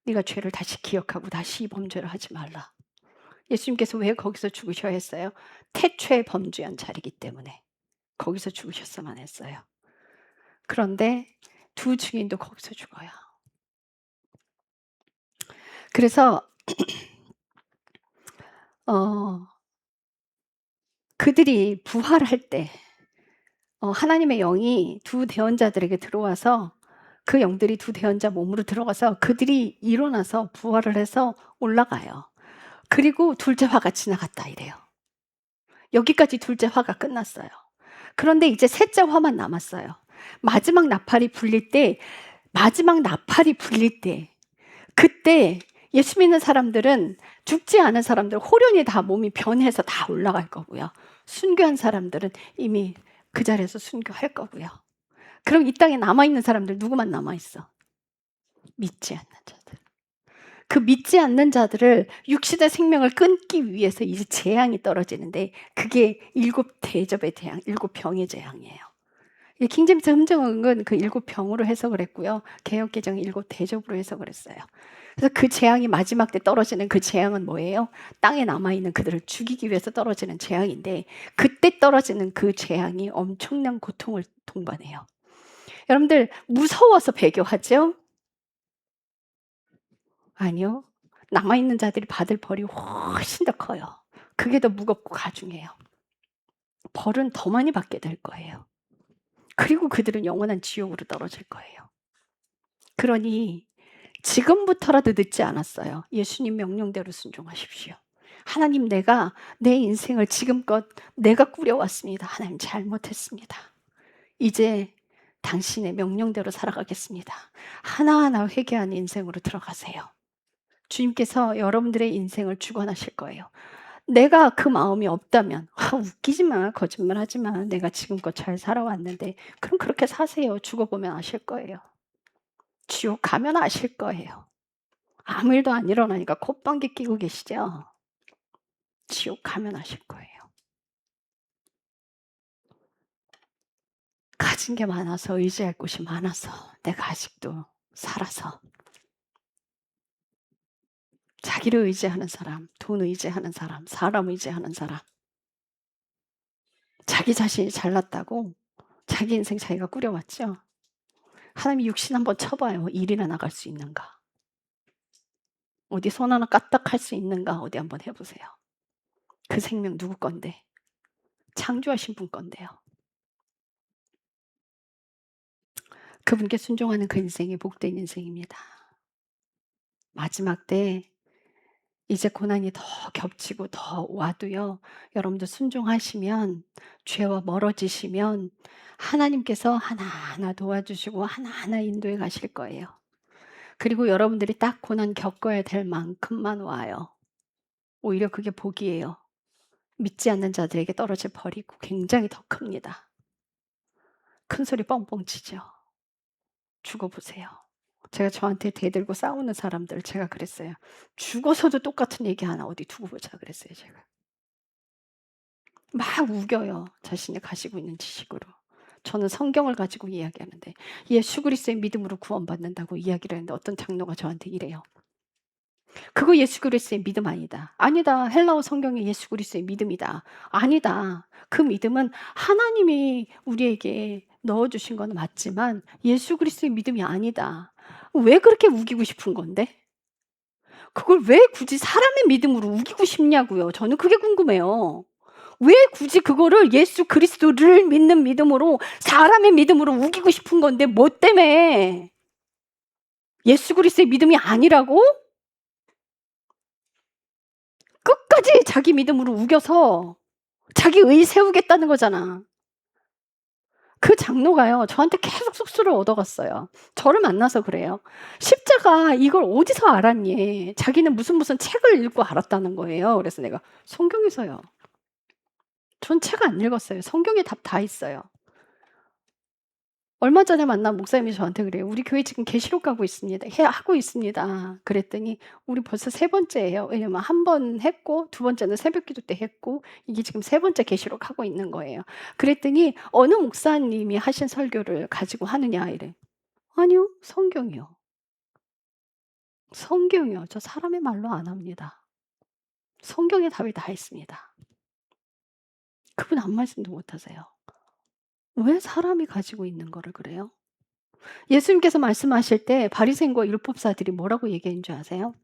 네가 죄를 다시 기억하고 다시 이 범죄를 하지 말라. 예수님께서 왜 거기서 죽으셔야 했어요? 태초에 범죄한 자리이기 때문에 거기서 죽으셨어만 했어요. 그런데 두 증인도 거기서 죽어요. 그래서 그들이 부활할 때 하나님의 영이 두 대언자들에게 들어와서 그 영들이 두 대언자 몸으로 들어가서 그들이 일어나서 부활을 해서 올라가요. 그리고 둘째 화가 지나갔다 이래요. 여기까지 둘째 화가 끝났어요. 그런데 이제 셋째 화만 남았어요. 마지막 나팔이 불릴 때 그때 예수 믿는 사람들은 죽지 않은 사람들 호련히 다 몸이 변해서 다 올라갈 거고요. 순교한 사람들은 이미 그 자리에서 순교할 거고요. 그럼 이 땅에 남아있는 사람들 누구만 남아있어? 믿지 않는 자들. 그 믿지 않는 자들을 육신의 생명을 끊기 위해서 이제 재앙이 떨어지는데 그게 7대접의 재앙, 7병의 재앙이에요. 킹제임스 흠정은 그 7병으로 해석을 했고요. 개역개정은 7대접으로 해석을 했어요. 그래서 그 재앙이 마지막 때 떨어지는 그 재앙은 뭐예요? 땅에 남아있는 그들을 죽이기 위해서 떨어지는 재앙인데 그때 떨어지는 그 재앙이 엄청난 고통을 동반해요. 여러분들 무서워서 배교하죠? 아니요. 남아있는 자들이 받을 벌이 훨씬 더 커요. 그게 더 무겁고 가중해요. 벌은 더 많이 받게 될 거예요. 그리고 그들은 영원한 지옥으로 떨어질 거예요. 그러니 지금부터라도 늦지 않았어요. 예수님 명령대로 순종하십시오. 하나님, 내가 내 인생을 지금껏 내가 꾸려왔습니다. 하나님, 잘못했습니다. 이제 당신의 명령대로 살아가겠습니다. 하나하나 회개한 인생으로 들어가세요. 주님께서 여러분들의 인생을 주관하실 거예요. 내가 그 마음이 없다면 웃기지 마, 거짓말하지 마. 내가 지금껏 잘 살아왔는데 그럼 그렇게 사세요. 죽어보면 아실 거예요. 지옥 가면 아실 거예요. 아무 일도 안 일어나니까 콧방귀 끼고 계시죠? 지옥 가면 아실 거예요. 가진 게 많아서 의지할 곳이 많아서 내가 아직도 살아서 자기를 의지하는 사람, 돈 의지하는 사람, 사람 의지하는 사람. 자기 자신이 잘났다고 자기 인생 자기가 꾸려왔죠. 하나님이 육신 한번 쳐봐요. 일이나 나갈 수 있는가? 어디 손 하나 까딱할 수 있는가? 어디 한번 해보세요. 그 생명 누구 건데? 창조하신 분 건데요. 그분께 순종하는 그 인생이 복된 인생입니다. 마지막 때 이제 고난이 더 겹치고 더 와도요. 여러분들 순종하시면, 죄와 멀어지시면 하나님께서 하나하나 도와주시고 하나하나 인도해 가실 거예요. 그리고 여러분들이 딱 고난 겪어야 될 만큼만 와요. 오히려 그게 복이에요. 믿지 않는 자들에게 떨어져 버리고 굉장히 더 큽니다. 큰 소리 뻥뻥 치죠. 죽어보세요. 제가 저한테 대들고 싸우는 사람들 제가 그랬어요. 죽어서도 똑같은 얘기 하나 어디 두고 보자 그랬어요. 제가. 막 우겨요. 자신이 가지고 있는 지식으로. 저는 성경을 가지고 이야기하는데 예수 그리스도의 믿음으로 구원받는다고 이야기를 했는데 어떤 장로가 저한테 이래요. 그거 예수 그리스도의 믿음 아니다. 아니다. 헬라어 성경이 예수 그리스도의 믿음이다. 아니다. 그 믿음은 하나님이 우리에게 넣어주신 건 맞지만 예수 그리스도의 믿음이 아니다. 왜 그렇게 우기고 싶은 건데? 그걸 왜 굳이 사람의 믿음으로 우기고 싶냐고요. 저는 그게 궁금해요. 왜 굳이 그거를 예수 그리스도를 믿는 믿음으로 사람의 믿음으로 우기고 싶은 건데 뭐 때문에? 예수 그리스도의 믿음이 아니라고? 끝까지 자기 믿음으로 우겨서 자기 의 세우겠다는 거잖아. 그 장로가요. 저한테 계속 속수를 얻어갔어요. 저를 만나서 그래요. 십자가 이걸 어디서 알았니? 자기는 무슨 책을 읽고 알았다는 거예요. 그래서 내가 성경에서요. 전 책 안 읽었어요. 성경에 답 다 있어요. 얼마 전에 만난 목사님이 저한테 그래요. 우리 교회 지금 계시록 가고 있습니다. 하고 있습니다. 그랬더니 우리 벌써 3번째예요. 왜냐면 한 번 했고 2번째는 새벽기도 때 했고 이게 지금 3번째 계시록 하고 있는 거예요. 그랬더니 어느 목사님이 하신 설교를 가지고 하느냐 이래. 아니요. 성경이요. 성경이요. 저 사람의 말로 안 합니다. 성경에 답이 다 있습니다. 그분 한 말씀도 못 하세요. 왜 사람이 가지고 있는 거를 그래요? 예수님께서 말씀하실 때 바리새인과 율법사들이 뭐라고 얘기한 줄 아세요?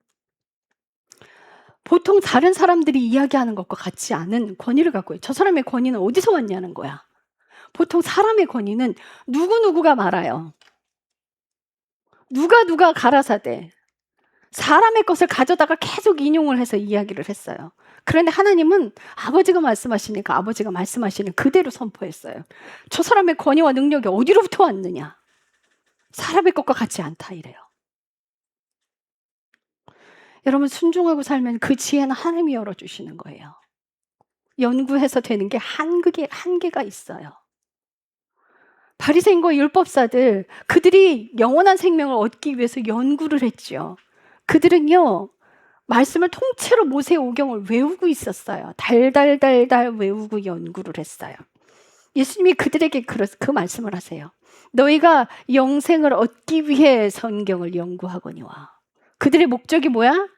보통 다른 사람들이 이야기하는 것과 같지 않은 권위를 갖고 있어요. 저 사람의 권위는 어디서 왔냐는 거야. 보통 사람의 권위는 누구누구가 말아요. 누가 가라사대. 사람의 것을 가져다가 계속 인용을 해서 이야기를 했어요. 그런데 하나님은 아버지가 말씀하시니까 아버지가 말씀하시는 그대로 선포했어요. 저 사람의 권위와 능력이 어디로부터 왔느냐? 사람의 것과 같지 않다 이래요. 여러분 순종하고 살면 그 지혜는 하나님이 열어주시는 거예요. 연구해서 되는 게 한계가 있어요. 바리새인과 율법사들 그들이 영원한 생명을 얻기 위해서 연구를 했죠. 그들은요 말씀을 통째로 모세오경을 외우고 있었어요. 달달달달 외우고 연구를 했어요. 예수님이 그들에게 그 말씀을 하세요. 너희가 영생을 얻기 위해 성경을 연구하거니와. 그들의 목적이 뭐야?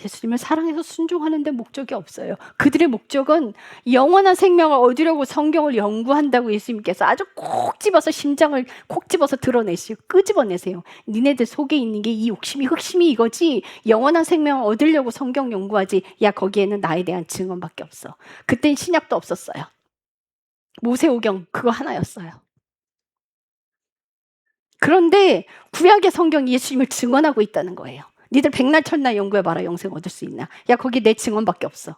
예수님을 사랑해서 순종하는 데 목적이 없어요. 그들의 목적은 영원한 생명을 얻으려고 성경을 연구한다고 예수님께서 아주 콕 집어서 심장을 콕 집어서 드러내시고 끄집어내세요. 니네들 속에 있는 게 이 욕심이 흑심이 이거지 영원한 생명을 얻으려고 성경 연구하지. 야 거기에는 나에 대한 증언밖에 없어. 그땐 신약도 없었어요. 모세오경 그거 하나였어요. 그런데 구약의 성경이 예수님을 증언하고 있다는 거예요. 니들 백날 천날 연구해봐라. 영생 얻을 수 있나? 야 거기 내 증언밖에 없어.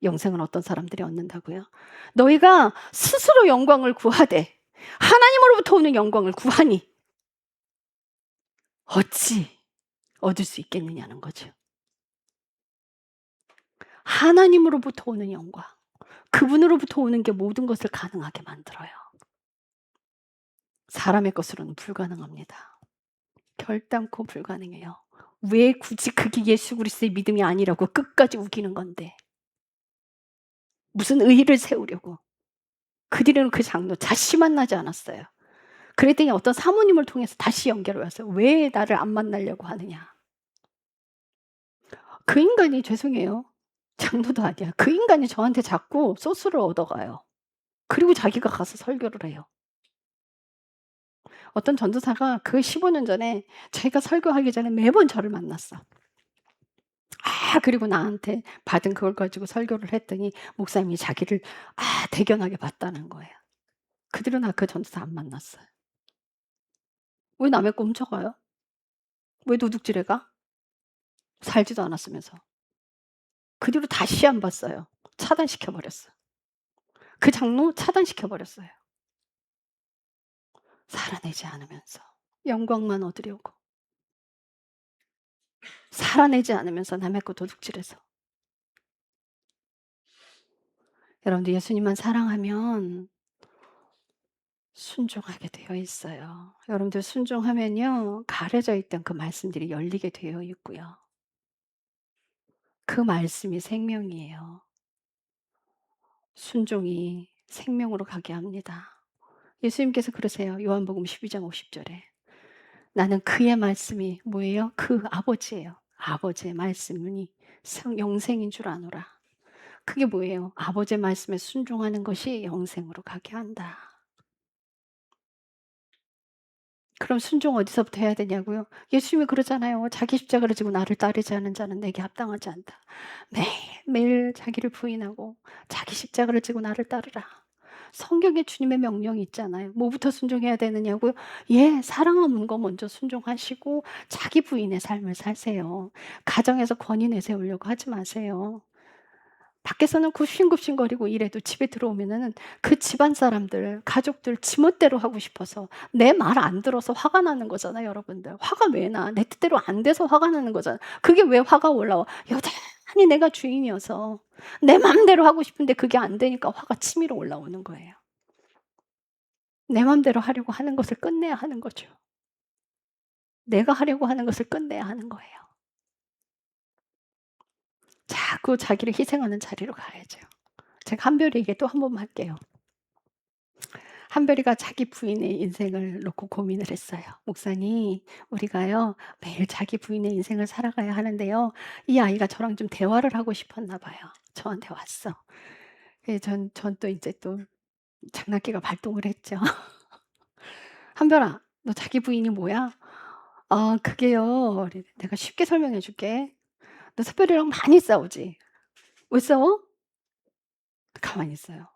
영생은 어떤 사람들이 얻는다고요? 너희가 스스로 영광을 구하되 하나님으로부터 오는 영광을 구하니 어찌 얻을 수 있겠느냐는 거죠. 하나님으로부터 오는 영광, 그분으로부터 오는 게 모든 것을 가능하게 만들어요. 사람의 것으로는 불가능합니다. 결단코 불가능해요. 왜 굳이 그게 예수 그리스도의 믿음이 아니라고 끝까지 우기는 건데. 무슨 의의를 세우려고. 그 뒤로는 그 장로 다시 만나지 않았어요. 그랬더니 어떤 사모님을 통해서 다시 연결을 왔어요. 왜 나를 안 만나려고 하느냐. 그 인간이 죄송해요. 장로도 아니야. 그 인간이 저한테 자꾸 소스를 얻어가요. 그리고 자기가 가서 설교를 해요. 어떤 전도사가 그 15년 전에 자기가 설교하기 전에 매번 저를 만났어. 그리고 나한테 받은 그걸 가지고 설교를 했더니 목사님이 자기를 대견하게 봤다는 거예요. 그 뒤로 나 그 전도사 안 만났어요. 왜 남의 거 훔쳐가요? 왜 도둑질해 가? 살지도 않았으면서. 그 뒤로 다시 안 봤어요. 차단시켜 버렸어. 그 장로 차단시켜 버렸어요. 살아내지 않으면서 영광만 얻으려고. 살아내지 않으면서 남의 거 도둑질해서. 여러분들 예수님만 사랑하면 순종하게 되어 있어요. 여러분들 순종하면요, 가려져 있던 그 말씀들이 열리게 되어 있고요. 그 말씀이 생명이에요. 순종이 생명으로 가게 합니다. 예수님께서 그러세요. 요한복음 12장 50절에. 나는 그의 말씀이 뭐예요? 그 아버지예요. 아버지의 말씀이 영생인 줄 아노라. 그게 뭐예요? 아버지의 말씀에 순종하는 것이 영생으로 가게 한다. 그럼 순종 어디서부터 해야 되냐고요? 예수님이 그러잖아요. 자기 십자가를 지고 나를 따르지 않은 자는 내게 합당하지 않다. 매일 자기를 부인하고 자기 십자가를 지고 나를 따르라. 성경에 주님의 명령이 있잖아요. 뭐부터 순종해야 되느냐고요? 사랑 없는 거 먼저 순종하시고 자기 부인의 삶을 사세요. 가정에서 권위 내세우려고 하지 마세요. 밖에서는 굽신굽신거리고 이래도 집에 들어오면은 그 집안 사람들, 가족들 지멋대로 하고 싶어서 내 말 안 들어서 화가 나는 거잖아요, 여러분들. 화가 왜 나? 내 뜻대로 안 돼서 화가 나는 거잖아. 그게 왜 화가 올라와? 여전히 내가 주인이어서 내 맘대로 하고 싶은데 그게 안 되니까 화가 치밀어 올라오는 거예요. 내 맘대로 하려고 하는 것을 끝내야 하는 거죠. 내가 하려고 하는 것을 끝내야 하는 거예요. 자꾸 자기를 희생하는 자리로 가야죠. 제가 한별이에게 또 한 번만 할게요. 한별이가 자기 부인의 인생을 놓고 고민을 했어요. 목사님, 우리가요, 매일 자기 부인의 인생을 살아가야 하는데요. 이 아이가 저랑 좀 대화를 하고 싶었나 봐요. 저한테 왔어. 전 또 이제 또 장난기가 발동을 했죠. 한별아, 너 자기 부인이 뭐야? 그게요. 내가 쉽게 설명해 줄게. 너 특별이랑 많이 싸우지? 왜 싸워? 가만히 있어요.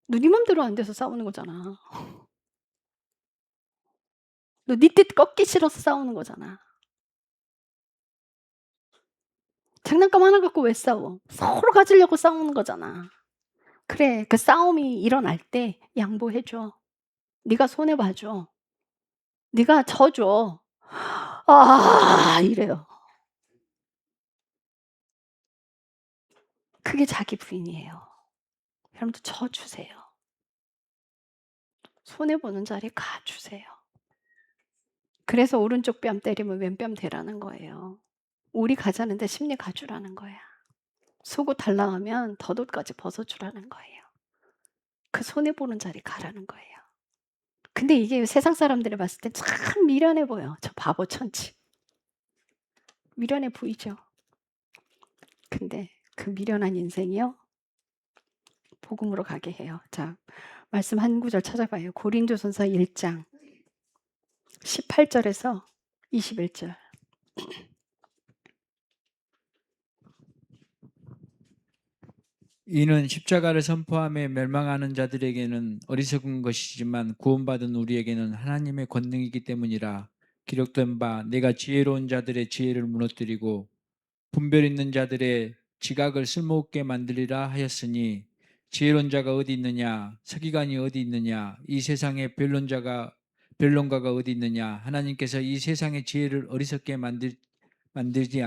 너 네 맘대로 안 돼서 싸우는 거잖아. 너 네 뜻 꺾기 싫어서 싸우는 거잖아. 장난감 하나 갖고 왜 싸워? 서로 가지려고 싸우는 거잖아. 그래, 그 싸움이 일어날 때 양보해 줘. 네가 손해 봐 줘. 네가 져 줘. 이래요. 그게 자기 부인이에요. 여러분도 져 주세요. 손해 보는 자리에 가 주세요. 그래서 오른쪽 뺨 때리면 왼뺨 대라는 거예요. 우리 가자는데 심리 가주라는 거야. 속옷 달라하면 덧옷까지 벗어주라는 거예요. 그 손해 보는 자리 가라는 거예요. 근데 이게 세상 사람들이 봤을 때 참 미련해 보여. 저 바보 천치. 미련해 보이죠? 근데 그 미련한 인생이요, 복음으로 가게 해요. 자, 말씀 한 구절 찾아봐요. 고린도전서 1장 18절에서 21절. 이는 십자가를 선포하며 멸망하는 자들에게는 어리석은 것이지만 구원받은 우리에게는 하나님의 권능이기 때문이라. 기록된 바 내가 지혜로운 자들의 지혜를 무너뜨리고 분별 있는 자들의 지각을 쓸모없게 만들리라 하였으니, 지혜로운 자가 어디 있느냐? 서기관이 어디 있느냐? 이 세상의 변론가가 어디 있느냐? 하나님께서 이 세상의 지혜를 어리석게 만들지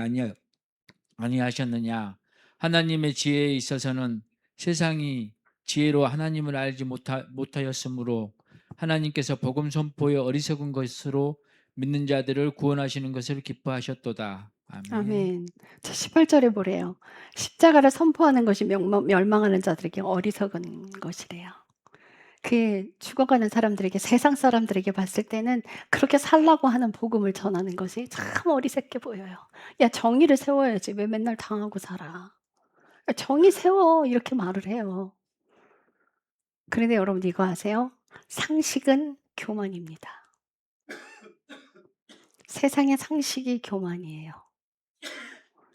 아니하셨느냐? 하나님의 지혜에 있어서는 세상이 지혜로 하나님을 알지 못하였으므로 하나님께서 복음 선포의 어리석은 것으로 믿는 자들을 구원하시는 것을 기뻐하셨도다. 아멘. 아멘. 자, 18절에 보래요. 십자가를 선포하는 것이 멸망하는 자들에게 어리석은 것이래요. 그 죽어가는 사람들에게, 세상 사람들에게 봤을 때는 그렇게 살라고 하는 복음을 전하는 것이 참 어리석게 보여요. 야, 정의를 세워야지. 왜 맨날 당하고 살아? 야, 정의 세워. 이렇게 말을 해요. 그런데 여러분 이거 아세요? 상식은 교만입니다. 세상의 상식이 교만이에요.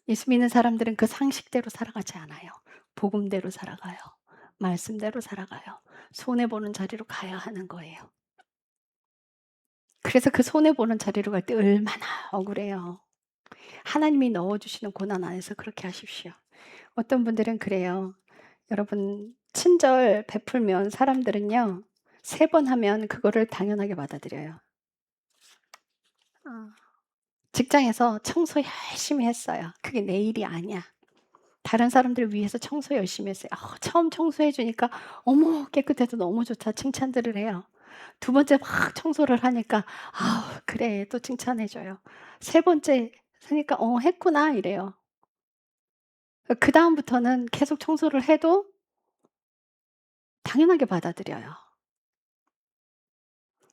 예수 믿는 사람들은 그 상식대로 살아가지 않아요. 복음대로 살아가요. 말씀대로 살아가요. 손해보는 자리로 가야 하는 거예요. 그래서 그 손해보는 자리로 갈 때 얼마나 억울해요. 하나님이 넣어주시는 고난 안에서 그렇게 하십시오. 어떤 분들은 그래요. 여러분, 친절 베풀면 사람들은요, 3번 하면 그거를 당연하게 받아들여요. 직장에서 청소 열심히 했어요. 그게 내 일이 아니야. 다른 사람들을 위해서 청소 열심히 했어요. 처음 청소해 주니까 어머 깨끗해서 너무 좋다 칭찬들을 해요. 2번째 막 청소를 하니까 그래 또 칭찬해 줘요. 3번째 하니까 했구나 이래요. 그다음부터는 계속 청소를 해도 당연하게 받아들여요.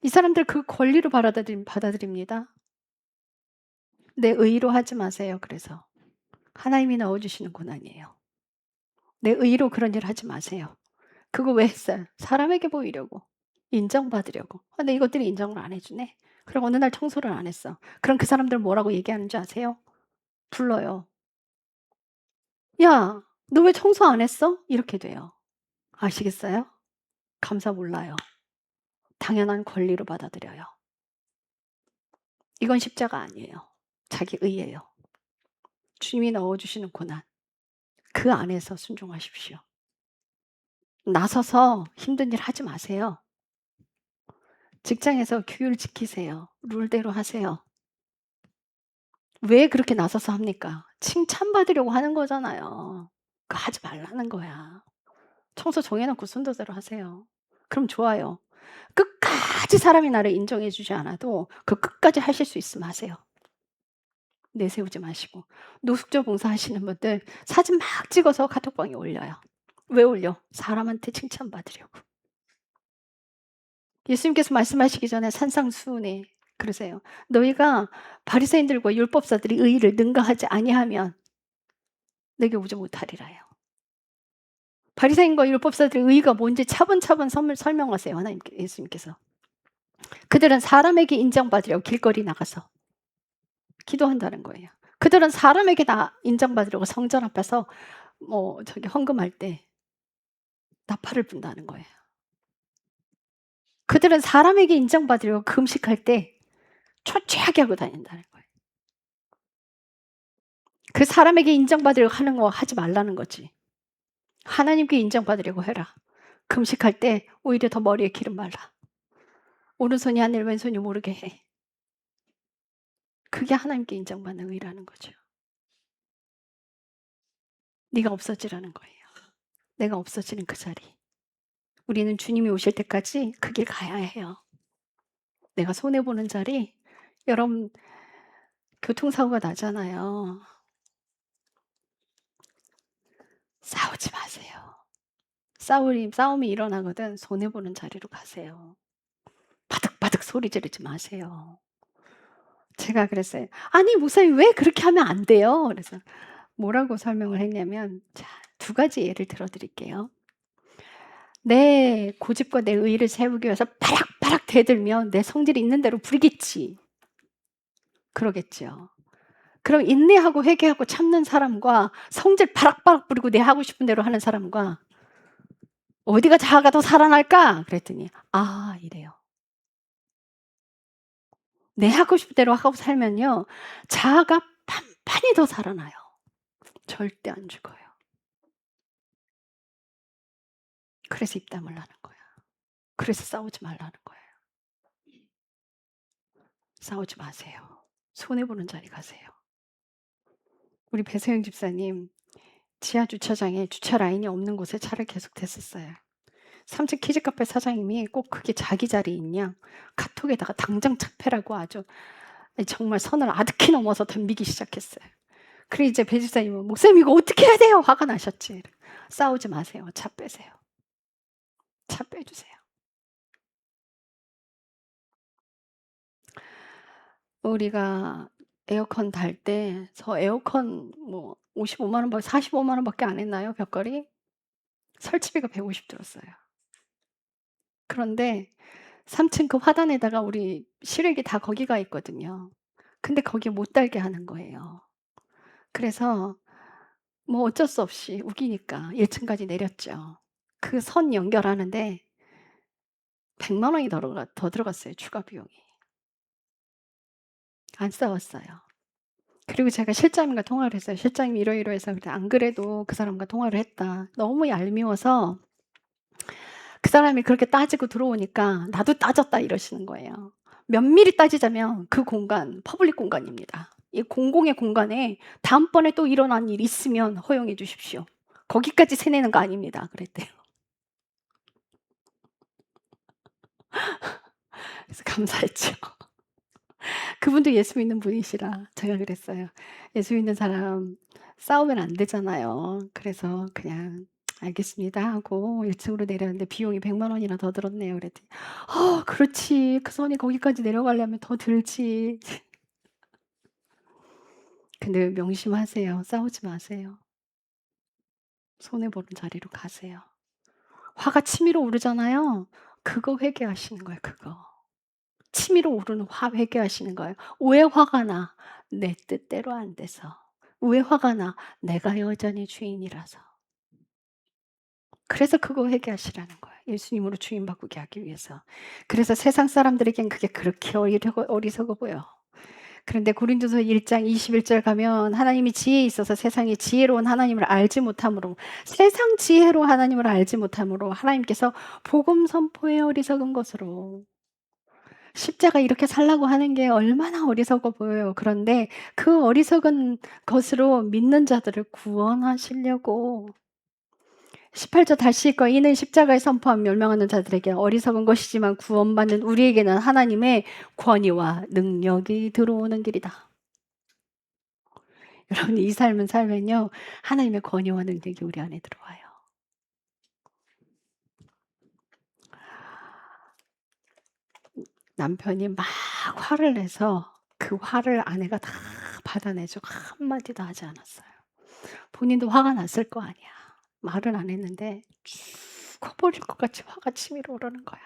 이 사람들 그 권리로 받아들입니다. 내 의로 하지 마세요. 그래서 하나님이 넣어주시는 고난이에요. 내 의로 그런 일 하지 마세요. 그거 왜 했어요? 사람에게 보이려고. 인정받으려고. 근데 이것들이 인정을 안 해주네. 그럼 어느 날 청소를 안 했어. 그럼 그 사람들 뭐라고 얘기하는 줄 아세요? 불러요. 야, 너 왜 청소 안 했어? 이렇게 돼요. 아시겠어요? 감사 몰라요. 당연한 권리로 받아들여요. 이건 십자가 아니에요. 자기 의예요. 주님이 넣어주시는 고난. 그 안에서 순종하십시오. 나서서 힘든 일 하지 마세요. 직장에서 규율 지키세요. 룰대로 하세요. 왜 그렇게 나서서 합니까? 칭찬받으려고 하는 거잖아요. 그거 하지 말라는 거야. 청소 정해놓고 순서대로 하세요. 그럼 좋아요. 끝까지 사람이 나를 인정해 주지 않아도 그 끝까지 하실 수 있으면 하세요. 내세우지 마시고. 노숙자 봉사하시는 분들 사진 막 찍어서 카톡방에 올려요. 왜 올려? 사람한테 칭찬받으려고. 예수님께서 말씀하시기 전에 산상수훈에 그러세요. 너희가 바리새인들과 율법사들이 의의를 능가하지 아니하면 내게 오지 못하리라요. 바리새인과 율법사들의 의의가 뭔지 차분차분 설명하세요. 예수님께서. 그들은 사람에게 인정받으려고 길거리 나가서 기도한다는 거예요. 그들은 사람에게 인정받으려고 성전 앞에서 헌금할 때 나팔을 분다는 거예요. 그들은 사람에게 인정받으려고 금식할 때 초췌하게 하고 다닌다는 거예요. 그 사람에게 인정받으려고 하는 거 하지 말라는 거지. 하나님께 인정받으려고 해라. 금식할 때 오히려 더 머리에 기름 발라. 오른손이 하늘 왼손이 모르게 해. 그게 하나님께 인정받는 의라는 거죠. 네가 없어지라는 거예요. 내가 없어지는 그 자리. 우리는 주님이 오실 때까지 그 길 가야 해요. 내가 손해보는 자리. 여러분 교통사고가 나잖아요. 싸우지 마세요. 싸움이 일어나거든 손해보는 자리로 가세요. 바득바득 소리 지르지 마세요. 제가 그랬어요. 아니 목사님 왜 그렇게 하면 안 돼요? 그래서 뭐라고 설명을 했냐면 자, 2가지 예를 들어드릴게요. 내 고집과 내 의의를 세우기 위해서 바락바락 대들면 내 성질이 있는 대로 부리겠지. 그러겠죠. 그럼 인내하고 회개하고 참는 사람과 성질 바락바락 부리고 내 하고 싶은 대로 하는 사람과 어디가 자아가 더 살아날까? 그랬더니 이래요. 내 하고 싶은 대로 하고 살면요. 자아가 판판히 더 살아나요. 절대 안 죽어요. 그래서 입 다물라는 거야. 그래서 싸우지 말라는 거예요. 싸우지 마세요. 손해보는 자리 가세요. 우리 배소영 집사님 지하 주차장에 주차 라인이 없는 곳에 차를 계속 댔었어요. 3층 키즈카페 사장님이 꼭 그게 자기 자리 있냐 카톡에다가 당장 착패라고 아주 정말 선을 아득히 넘어서 덤비기 시작했어요. 그리고 이제 배 집사님은 목사님 이거 어떻게 해야 돼요? 화가 나셨지. 싸우지 마세요. 차 빼세요. 차 빼주세요. 우리가 에어컨 달 때 저 에어컨 뭐 55만 원 45만 원밖에 안 했나요, 벽걸이? 설치비가 150 들었어요. 그런데 3층 그 화단에다가 우리 실외기 다 거기가 있거든요. 근데 거기에 못 달게 하는 거예요. 그래서 뭐 어쩔 수 없이 우기니까 1 층까지 내렸죠. 그 선 연결하는데 100만 원이 더 들어갔어요, 추가 비용이. 안 싸웠어요. 그리고 제가 실장님과 통화를 했어요. "실장님 이러이러해서 그래 안 그래도 그 사람과 통화를 했다." 너무 얄미워서 그 사람이 그렇게 따지고 들어오니까 "나도 따졌다." 이러시는 거예요. 면밀히 따지자면 그 공간 퍼블릭 공간입니다. 이 공공의 공간에 "다음번에 또 일어난 일 있으면 허용해 주십시오. 거기까지 세내는 거 아닙니다." 그랬대요. 그래서 감사했죠. 그분도 예수 믿는 분이시라 제가 그랬어요. "예수 믿는 사람 싸우면 안 되잖아요." 그래서 그냥 "알겠습니다." 하고 1 층으로 내렸는데 비용이 100만 원이나 더 들었네요. 그랬더니 그렇지. 그 선이 거기까지 내려가려면 더 들지." 근데 명심하세요. 싸우지 마세요. 손해 보는 자리로 가세요. 화가 치밀어 오르잖아요. 그거 회개하시는 거예요, 그거. 치밀어 오르는 화 회개하시는 거예요. 왜 화가 나? 내 뜻대로 안 돼서. 왜 화가 나? 내가 여전히 주인이라서. 그래서 그거 회개하시라는 거예요. 예수님으로 주인 바꾸게 하기 위해서. 그래서 세상 사람들에겐 그게 그렇게 어리석어 보여. 그런데 고린도서 1장 21절 가면 하나님이 지혜에 있어서 세상이 지혜로운 하나님을 알지 못함으로 세상 지혜로 하나님을 알지 못함으로 하나님께서 복음 선포의 어리석은 것으로 십자가 이렇게 살라고 하는 게 얼마나 어리석어 보여요. 그런데 그 어리석은 것으로 믿는 자들을 구원하시려고 18절 다시 읽고 이는 십자가에 선포한 멸망하는 자들에게 어리석은 것이지만 구원받는 우리에게는 하나님의 권위와 능력이 들어오는 길이다. 여러분 이 삶은 살면요. 하나님의 권위와 능력이 우리 안에 들어와요. 남편이 막 화를 내서 그 화를 아내가 다 받아내주고 한마디도 하지 않았어요. 본인도 화가 났을 거 아니야. 말은 안 했는데 쭉 커버릴 것 같이 화가 치밀어 오르는 거야.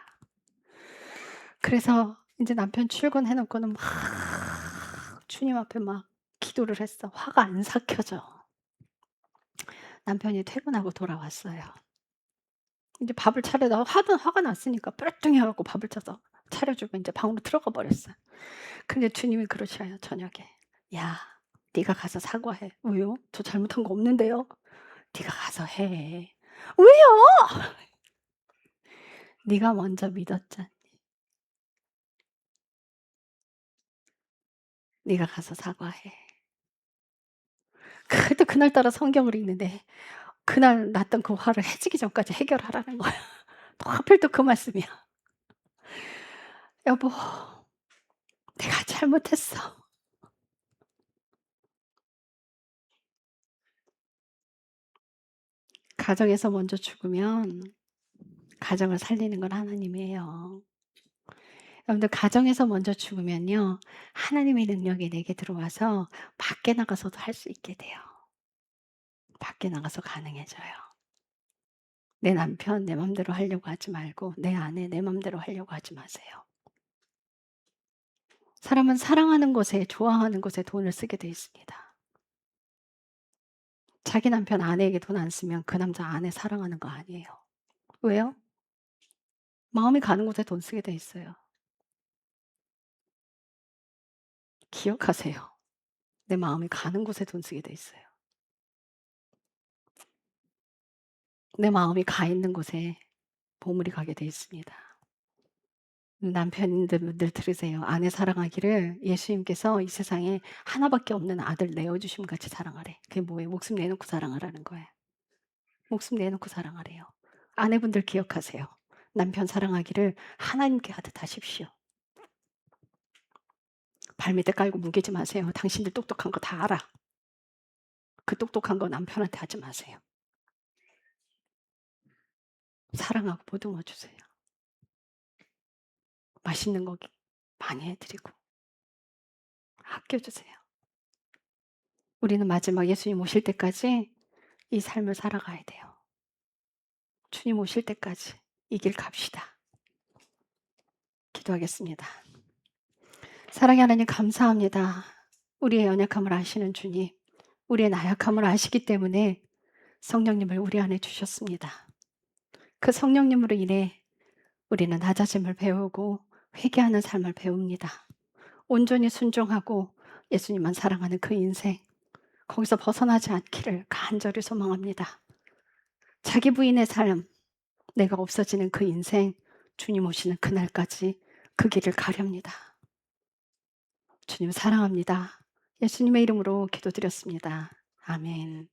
그래서 인제 남편 출근해 놓고는 막 주님 앞에 막 기도를 했어. 화가 안 삭혀져. 남편이 퇴근하고 돌아왔어요. 인제 밥을 차려다가 하도 화가 났으니까 뾰루뚱해 갖고 밥을 차려 주고 인제 방으로 들어가 버렸어요. 근데 주님이 그러셔요 저녁에. "야 네가 가서 사과해." "왜요? 저 잘못한 거 없는데요." "네가 가서 해." "왜요?" "네가 먼저 믿었잖니. 네가 가서 사과해." 그래도 그날따라 성경을 읽는데 그날 났던 그 화를 해지기 전까지 해결하라는 거야. 또 하필 또 그 말씀이야. "여보 내가 잘못했어." 가정에서 먼저 죽으면 가정을 살리는 건 하나님이에요. 여러분들 가정에서 먼저 죽으면요. 하나님의 능력이 내게 들어와서 밖에 나가서도 할 수 있게 돼요. 밖에 나가서 가능해져요. 내 남편 내 맘대로 하려고 하지 말고 내 아내 내 맘대로 하려고 하지 마세요. 사람은 사랑하는 것에 좋아하는 것에 돈을 쓰게 돼 있습니다. 자기 남편 아내에게 돈 안 쓰면 그 남자 아내 사랑하는 거 아니에요. 왜요? 마음이 가는 곳에 돈 쓰게 돼 있어요. 기억하세요. 내 마음이 가는 곳에 돈 쓰게 돼 있어요. 내 마음이 가 있는 곳에 보물이 가게 돼 있습니다. 남편분들 들으세요. 아내 사랑하기를 예수님께서 이 세상에 하나밖에 없는 아들 내어 주심 같이 사랑하래. 그게 뭐예요? 목숨 내놓고 사랑하라는 거예요. 목숨 내놓고 사랑하래요. 아내분들 기억하세요. 남편 사랑하기를 하나님께 하듯 하십시오. 발밑에 깔고 뭉개지 마세요. 당신들 똑똑한 거 다 알아. 그 똑똑한 거 남편한테 하지 마세요. 사랑하고 보듬어 주세요. 맛있는 거 많이 해 드리고. 아껴주세요. 우리는 마지막 예수님 오실 때까지 이 삶을 살아가야 돼요. 주님 오실 때까지 이 길 갑시다. 기도하겠습니다. 사랑의 하나님 감사합니다. 우리의 연약함을 아시는 주님, 우리의 나약함을 아시기 때문에 성령님을 우리 안에 주셨습니다. 그 성령님으로 인해 우리는 낮아짐을 배우고 회개하는 삶을 배웁니다. 온전히 순종하고 예수님만 사랑하는 그 인생, 거기서 벗어나지 않기를 간절히 소망합니다. 자기 부인의 삶, 내가 없어지는 그 인생, 주님 오시는 그날까지 그 길을 가렵니다. 주님 사랑합니다. 예수님의 이름으로 기도드렸습니다. 아멘.